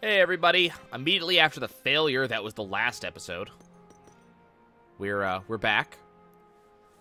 Hey everybody! Immediately after the failure that was the last episode, we're back.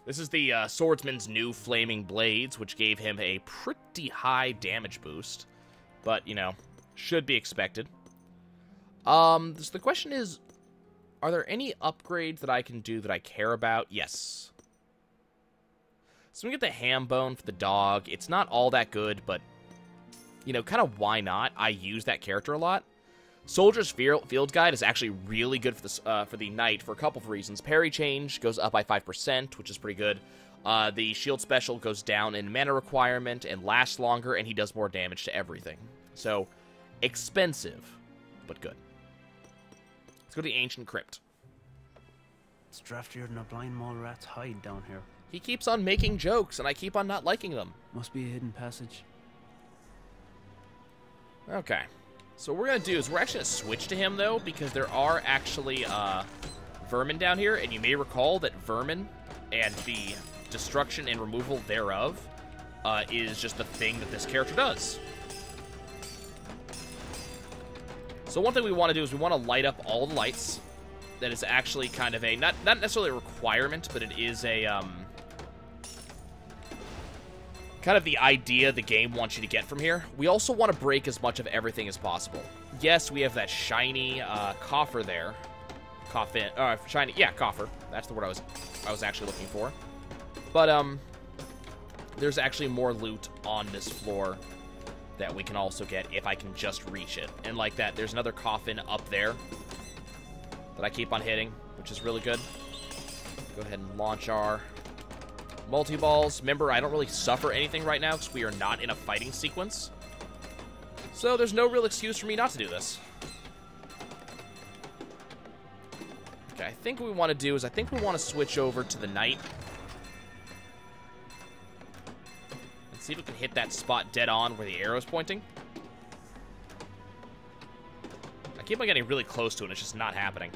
This is the swordsman's new flaming blades, which gave him a pretty high damage boost, but you know, should be expected. So the question is, are there any upgrades that I can do that I care about? Yes. So we get the ham bone for the dog. It's not all that good, but you know, kind of why not? I use that character a lot. Soldier's Field Guide is actually really good for the knight for a couple of reasons. Parry change goes up by 5%, which is pretty good. The shield special goes down in mana requirement and lasts longer, and he does more damage to everything. So, expensive, but good. Let's go to the Ancient Crypt. It's draftier than a blind mole rat's hide down here. He keeps on making jokes, and I keep on not liking them. Must be a hidden passage. Okay. So what we're going to do is we're actually going to switch to him, though, because there are actually vermin down here, and you may recall that vermin and the destruction and removal thereof is just the thing that this character does. So one thing we want to do is we want to light up all the lights. That is actually kind of a, not necessarily a requirement, but it is a, kind of the idea the game wants you to get from here. We also want to break as much of everything as possible. Yes, we have that shiny coffer there. Shiny, yeah, coffer. That's the word I was actually looking for. But there's actually more loot on this floor that we can also get if I can just reach it. And like that, there's another coffin up there that I keep on hitting, which is really good. Go ahead and launch our multi-balls. Remember, I don't really suffer anything right now because we are not in a fighting sequence. So there's no real excuse for me not to do this. Okay, I think what we want to do is I think we want to switch over to the knight. Let's see if we can hit that spot dead on where the arrow's pointing. I keep on getting really close to it, it's just not happening.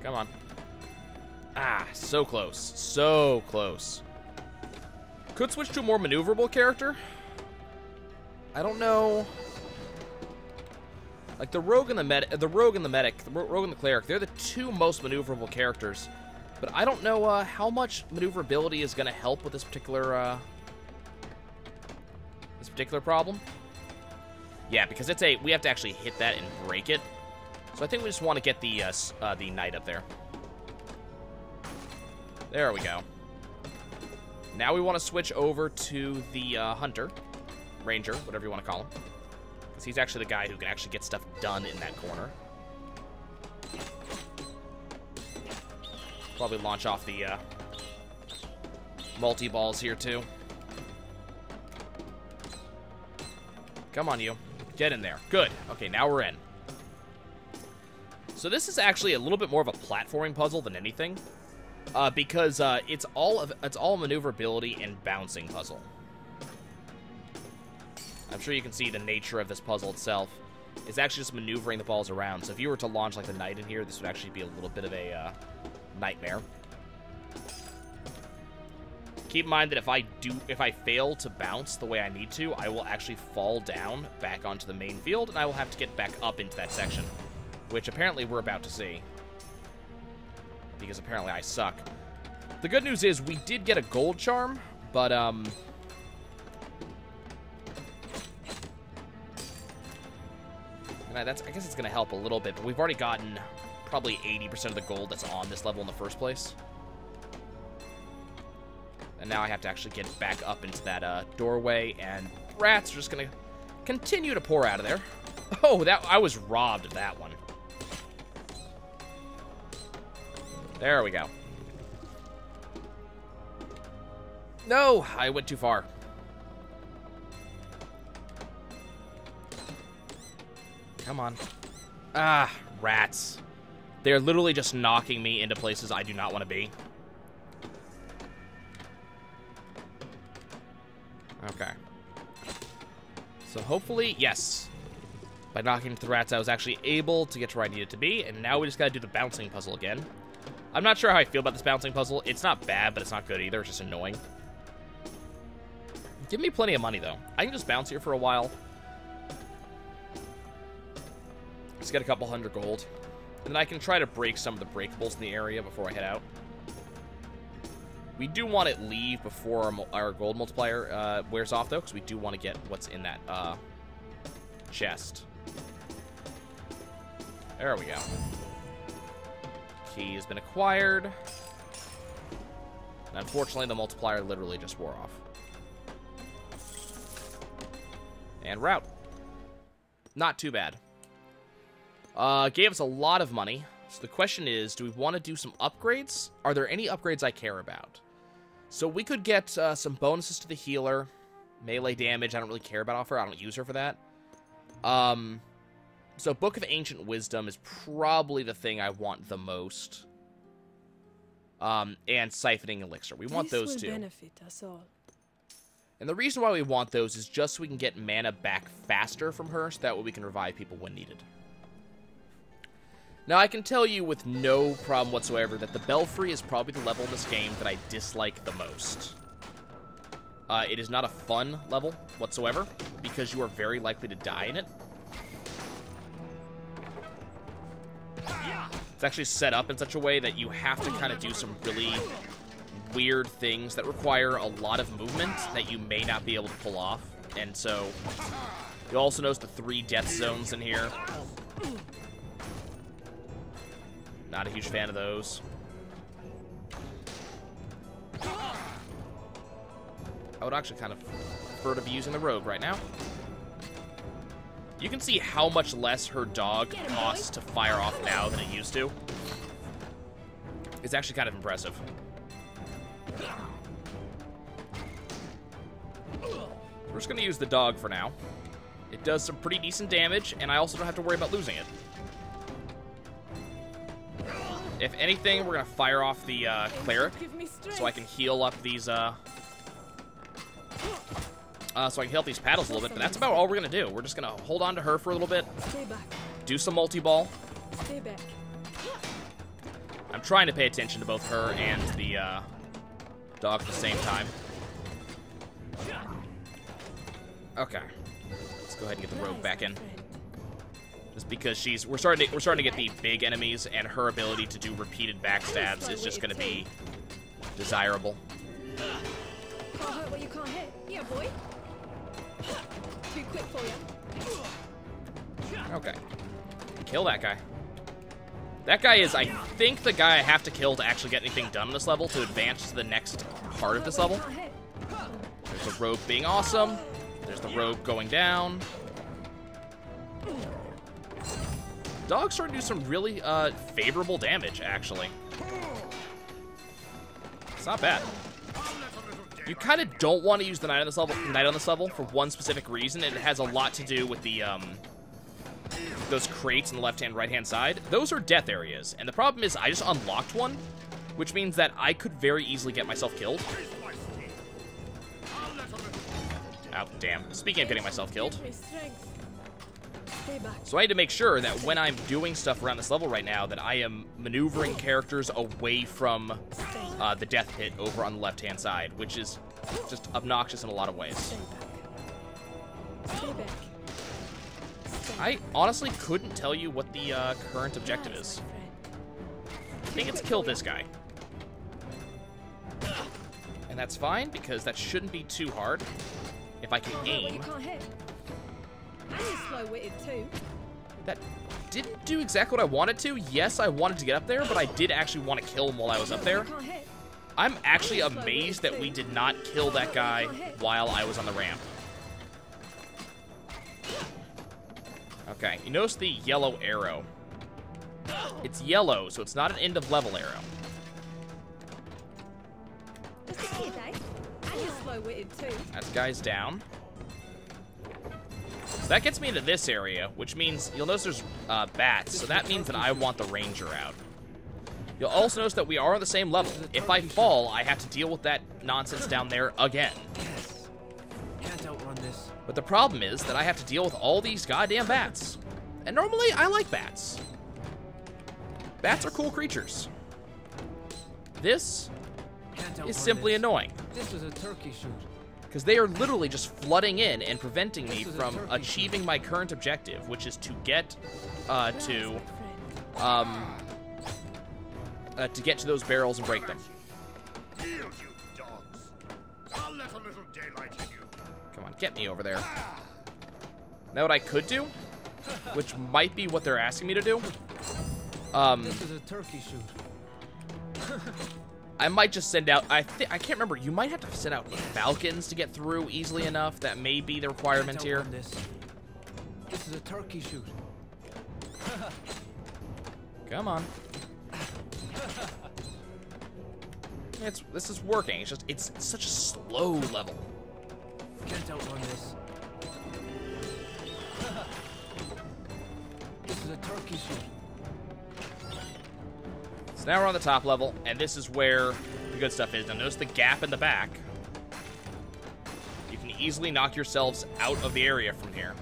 Come on. Ah, so close. So close. Could switch to a more maneuverable character. I don't know. Like the rogue and the rogue and the cleric, they're the two most maneuverable characters. But I don't know how much maneuverability is going to help with this particular problem. Yeah, because it's we have to actually hit that and break it. So I think we just want to get the knight up there. There we go. Now we want to switch over to the hunter, ranger, whatever you want to call him. Because he's actually the guy who can actually get stuff done in that corner. Probably launch off the multi-balls here too. Come on, you. Get in there. Good. Okay, now we're in. So this is actually a little bit more of a platforming puzzle than anything. Because it's all maneuverability and bouncing puzzle. I'm sure you can see the nature of this puzzle itself. It's actually just maneuvering the balls around. So if you were to launch like the knight in here, this would actually be a little bit of a nightmare. Keep in mind that if I fail to bounce the way I need to, I will actually fall down back onto the main field, and I will have to get back up into that section, which apparently we're about to see. Because apparently I suck. The good news is we did get a gold charm, but I guess it's going to help a little bit, but we've already gotten probably 80% of the gold that's on this level in the first place. And now I have to actually get back up into that doorway, and rats are just going to continue to pour out of there. Oh, I was robbed of that one. There we go. No, I went too far. Come on. Ah, rats. They're literally just knocking me into places I do not want to be. Okay. So hopefully, yes. By knocking into the rats, I was actually able to get to where I needed to be, and now we just gotta do the bouncing puzzle again. I'm not sure how I feel about this bouncing puzzle. It's not bad, but it's not good either. It's just annoying. Give me plenty of money, though. I can just bounce here for a while. Just get a couple hundred gold. And then I can try to break some of the breakables in the area before I head out. We do want it leave before our gold multiplier wears off, though, because we do want to get what's in that chest. There we go. Key has been acquired. And unfortunately, the multiplier literally just wore off. And route. Not too bad. Gave us a lot of money. So the question is, do we want to do some upgrades? Are there any upgrades I care about? So we could get some bonuses to the healer. Melee damage, I don't really care about off her. I don't use her for that. So Book of Ancient Wisdom is probably the thing I want the most. And Siphoning Elixir. We want those two. Benefit us all. And the reason why we want those is just so we can get mana back faster from her, so that way we can revive people when needed. Now, I can tell you with no problem whatsoever that the Belfry is probably the level in this game that I dislike the most. It is not a fun level whatsoever, because you are very likely to die in it. It's actually set up in such a way that you have to kind of do some really weird things that require a lot of movement that you may not be able to pull off. And so, you'll also notice the 3 death zones in here. Not a huge fan of those. I would actually kind of prefer to be using the rogue right now. You can see how much less her dog costs to fire off now than it used to. It's actually kind of impressive. We're just going to use the dog for now. It does some pretty decent damage, and I also don't have to worry about losing it. If anything, we're going to fire off the cleric, so I can heal up these, so I can heal up these paddles a little bit, but that's about all we're going to do. We're just going to hold on to her for a little bit, do some multi-ball. Stay back. I'm trying to pay attention to both her and the dog at the same time. Okay. Let's go ahead and get the rogue back in. Just because we're starting to get the big enemies, and her ability to do repeated backstabs is just going to be desirable. Can't hurt what you can't hit. Yeah, boy. Too quick for you. Okay. Kill that guy. That guy is, I think, the guy I have to kill to actually get anything done on this level to advance to the next part of this level. There's the rogue being awesome. There's the rogue going down. Dog's starting to do some really favorable damage, actually. It's not bad. You kind of don't want to use the knight on this level for one specific reason, and it has a lot to do with the those crates on the left-hand, right-hand side. Those are death areas, and the problem is I just unlocked one, which means that I could very easily get myself killed. Oh, damn. Speaking of getting myself killed. So I had to make sure that when I'm doing stuff around this level right now, that I am maneuvering characters away from the death pit over on the left-hand side, which is just obnoxious in a lot of ways. I honestly couldn't tell you what the current objective is. I think it's kill this guy. And that's fine, because that shouldn't be too hard if I can aim. And you're slow-witted too. That didn't do exactly what I wanted to. Yes, I wanted to get up there, but I did actually want to kill him while I was up there. I'm actually amazed that we did not kill that guy while I was on the ramp. Okay, you notice the yellow arrow. It's yellow, so it's not an end-of-level arrow. Just a kid, eh? And you're slow-witted too. That guy's down. So that gets me into this area, which means you'll notice there's bats, so that means that I want the ranger out. You'll also notice that we are on the same level. If I fall, I have to deal with that nonsense down there again. Can't outrun this. But the problem is that I have to deal with all these goddamn bats. And normally, I like bats. Bats are cool creatures. This is simply annoying. This was a turkey shoot. Because they are literally just flooding in and preventing me from achieving my current objective, which is to get to get to those barrels and break them. Yield, you dogs. I'll let a little daylight in you. Come on, get me over there. Now what I could do, which might be what they're asking me to do, This is a turkey shoot. I might just send out, I can't remember, you might have to send out falcons to get through easily enough. That may be the requirement here. This is a turkey shoot. Come on. This is working. It's just, it's such a slow level. Can't outrun this. This is a turkey shoot. So now we're on the top level, and this is where the good stuff is. Now notice the gap in the back. You can easily knock yourselves out of the area from here.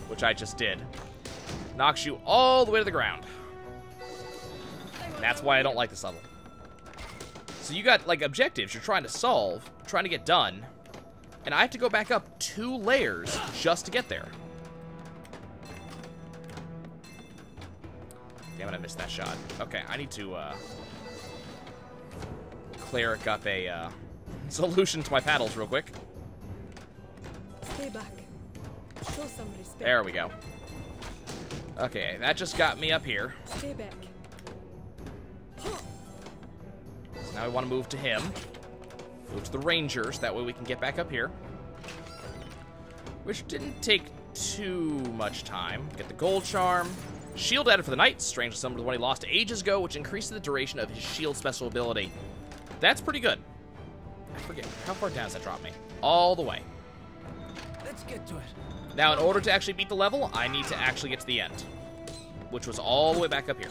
Which I just did. Knocks you all the way to the ground. And that's why I don't like this level. So you got, like, objectives you're trying to solve, trying to get done, and I have to go back up 2 layers just to get there. Damn it, I missed that shot. Okay, I need to, cleric up a, solution to my paddles real quick. Stay back. Show some respect. There we go. Okay, that just got me up here. Stay back. So now we want to move to him. Move to the Rangers, that way we can get back up here. Which didn't take too much time. Get the gold charm. Shield added for the knight, strangely similar to the one he lost ages ago, which increases the duration of his shield special ability. That's pretty good. I forget, how far down does that drop me? All the way. Let's get to it. Now, in order to actually beat the level, I need to actually get to the end. Which was all the way back up here.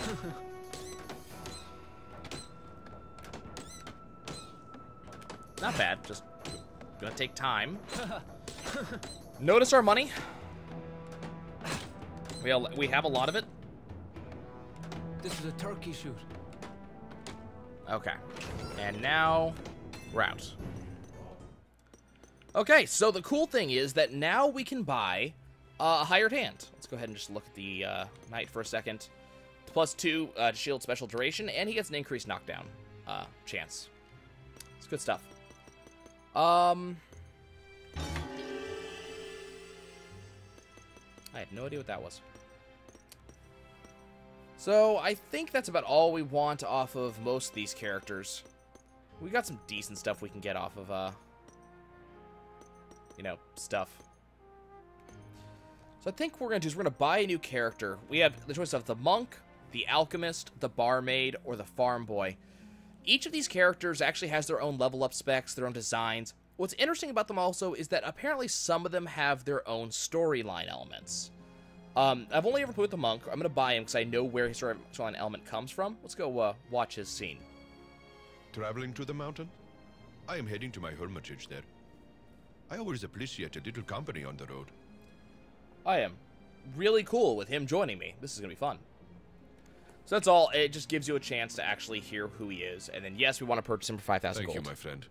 Not bad, just gonna take time. Notice our money. We have a lot of it. This is a turkey shoot. Okay. And now, we're out. Okay, so the cool thing is that now we can buy a hired hand. Let's go ahead and just look at the knight for a second. +2 shield special duration, and he gets an increased knockdown chance. It's good stuff. I had no idea what that was. So, I think that's about all we want off of most of these characters. We got some decent stuff we can get off of, you know, stuff. So I think what we're going to do is we're going to buy a new character. We have the choice of the monk, the alchemist, the barmaid, or the farm boy. Each of these characters actually has their own level up specs, their own designs. What's interesting about them also is that apparently some of them have their own storyline elements. I've only ever played with the monk. I'm going to buy him because I know where his storyline element comes from. Let's go watch his scene. Traveling to the mountain? I am heading to my hermitage there. I always appreciate a little company on the road. I am really cool with him joining me. This is going to be fun. So that's all. It just gives you a chance to actually hear who he is. And then, yes, we want to purchase him for 5,000 gold. Thank you, my friend.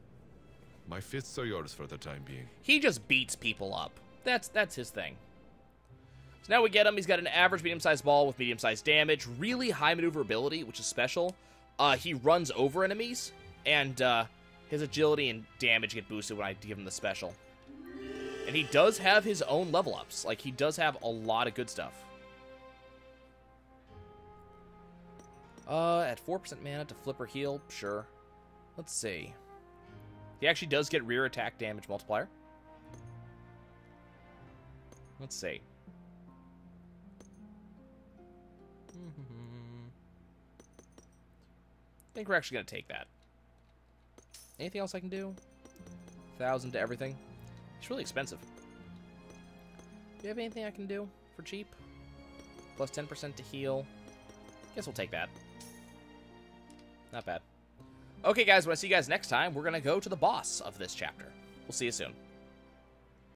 My fists are yours for the time being. He just beats people up. That's his thing. So now we get him. He's got an average medium-sized ball with medium-sized damage, really high maneuverability, which is special. He runs over enemies, and his agility and damage get boosted when I give him the special. And he does have his own level ups. Like, he does have a lot of good stuff. At 4% mana to flip or heal, sure. Let's see. He actually does get rear attack damage multiplier. Let's see. I think we're actually going to take that. Anything else I can do? 1,000 to everything. It's really expensive. Do you have anything I can do for cheap? Plus 10% to heal. Guess we'll take that. Not bad. Okay, guys, when I see you guys next time, we're going to go to the boss of this chapter. We'll see you soon.